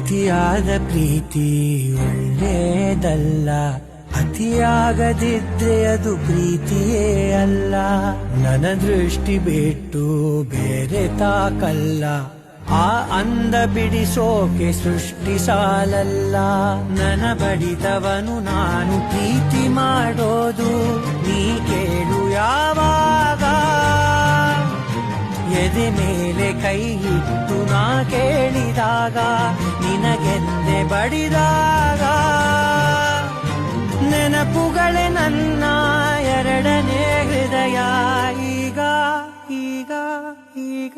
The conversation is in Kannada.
ಅತಿಯಾದ ಪ್ರೀತಿ ಒಳ್ಳೇದಲ್ಲ, ಅತಿಯಾಗದಿದ್ರೆ ಅದು ಪ್ರೀತಿಯೇ ಅಲ್ಲ. ನನ್ನ ದೃಷ್ಟಿ ಬಿಟ್ಟು ಬೇರೆ ತಾಕಲ್ಲ, ಆ ಅಂದ ಬಿಡಿಸೋಕೆ ಸೃಷ್ಟಿ ಸಾಲಲ್ಲ. ನನ್ನ ಬಡಿದವನು ನಾನು ಪ್ರೀತಿ ಮಾಡೋದು ನೀ ಕೇಳು ಯಾವಾಗ. ಎದೆ ಮೇಲೆ ಕೈ ಇಟ್ಟು ನಾ ಕೇಳಿದಾಗ, ನಿನಗೆಂದೆ ಬಡಿದಾಗ, ನೆನಪುಗಳೇ ನನ್ನ ಎರಡನೇ ಹೃದಯ. ಈಗ ಈಗ ಈಗ